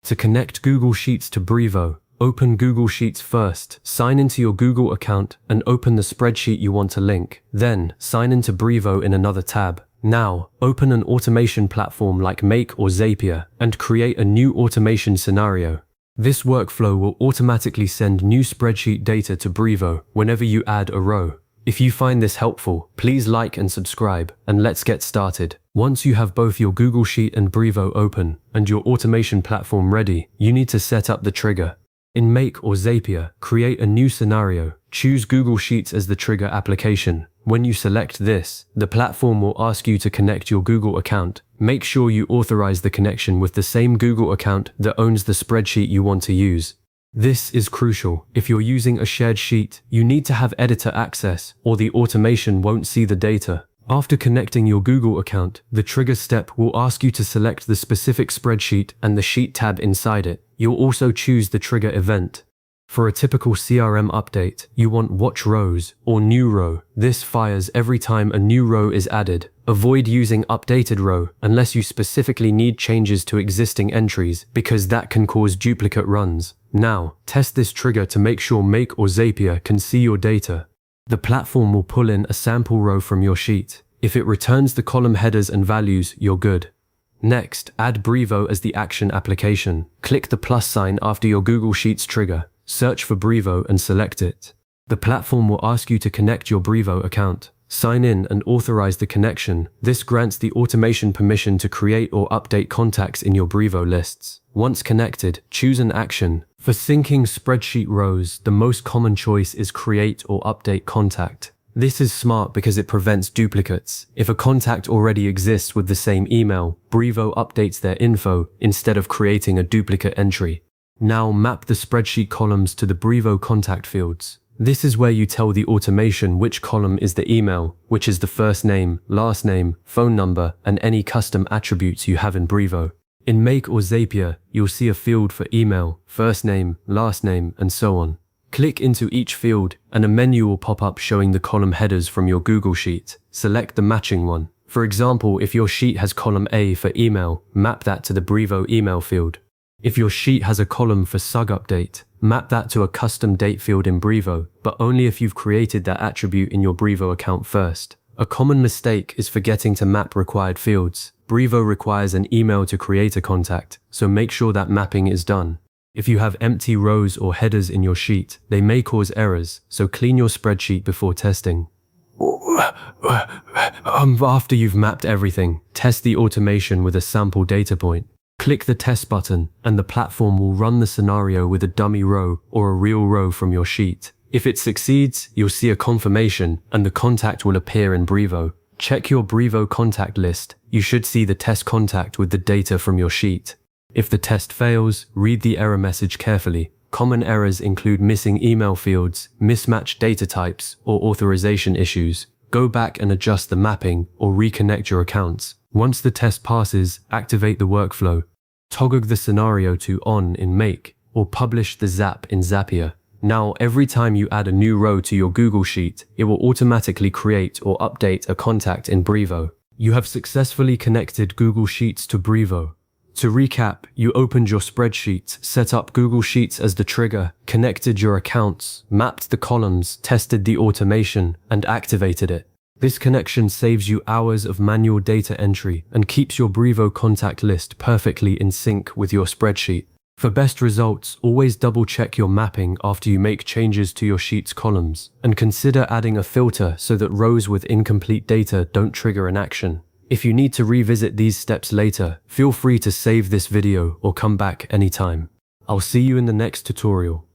To connect Google Sheets to Brevo, open Google Sheets first, sign into your Google account and open the spreadsheet you want to link. Then, sign into Brevo in another tab. Now, open an automation platform like Make or Zapier and create a new automation scenario. This workflow will automatically send new spreadsheet data to Brevo whenever you add a row. If you find this helpful, please like and subscribe, and let's get started. Once you have both your Google Sheet and Brevo open and your automation platform ready, you need to set up the trigger. In Make or Zapier, create a new scenario. Choose Google Sheets as the trigger application. When you select this, the platform will ask you to connect your Google account. Make sure you authorize the connection with the same Google account that owns the spreadsheet you want to use. This is crucial. If you're using a shared sheet, you need to have editor access or the automation won't see the data. After connecting your Google account, the trigger step will ask you to select the specific spreadsheet and the sheet tab inside it. You'll also choose the trigger event. For a typical CRM update, you want Watch Rows or New Row. This fires every time a new row is added. Avoid using Updated Row unless you specifically need changes to existing entries, because that can cause duplicate runs. Now, test this trigger to make sure Make or Zapier can see your data. The platform will pull in a sample row from your sheet. If it returns the column headers and values, you're good. Next, add Brevo as the action application. Click the plus sign after your Google Sheets trigger. Search for Brevo and select it. The platform will ask you to connect your Brevo account. Sign in and authorize the connection. This grants the automation permission to create or update contacts in your Brevo lists. Once connected, choose an action. For syncing spreadsheet rows, the most common choice is Create or Update Contact. This is smart because it prevents duplicates. If a contact already exists with the same email, Brevo updates their info instead of creating a duplicate entry. Now map the spreadsheet columns to the Brevo contact fields. This is where you tell the automation which column is the email, which is the first name, last name, phone number, and any custom attributes you have in Brevo. In Make or Zapier, you'll see a field for email, first name, last name, and so on. Click into each field, and a menu will pop up showing the column headers from your Google Sheet. Select the matching one. For example, if your sheet has column A for email, map that to the Brevo email field. If your sheet has a column for SUG update, map that to a custom date field in Brevo, but only if you've created that attribute in your Brevo account first. A common mistake is forgetting to map required fields. Brevo requires an email to create a contact, so make sure that mapping is done. If you have empty rows or headers in your sheet, they may cause errors, so clean your spreadsheet before testing. After you've mapped everything, test the automation with a sample data point. Click the test button, and the platform will run the scenario with a dummy row or a real row from your sheet. If it succeeds, you'll see a confirmation, and the contact will appear in Brevo. Check your Brevo contact list. You should see the test contact with the data from your sheet. If the test fails, read the error message carefully. Common errors include missing email fields, mismatched data types, or authorization issues. Go back and adjust the mapping or reconnect your accounts. Once the test passes, activate the workflow. Toggle the scenario to On in Make, or publish the Zap in Zapier. Now, every time you add a new row to your Google Sheet, it will automatically create or update a contact in Brevo. You have successfully connected Google Sheets to Brevo. To recap, you opened your spreadsheet, set up Google Sheets as the trigger, connected your accounts, mapped the columns, tested the automation, and activated it. This connection saves you hours of manual data entry and keeps your Brevo contact list perfectly in sync with your spreadsheet. For best results, always double-check your mapping after you make changes to your sheet's columns, and consider adding a filter so that rows with incomplete data don't trigger an action. If you need to revisit these steps later, feel free to save this video or come back anytime. I'll see you in the next tutorial.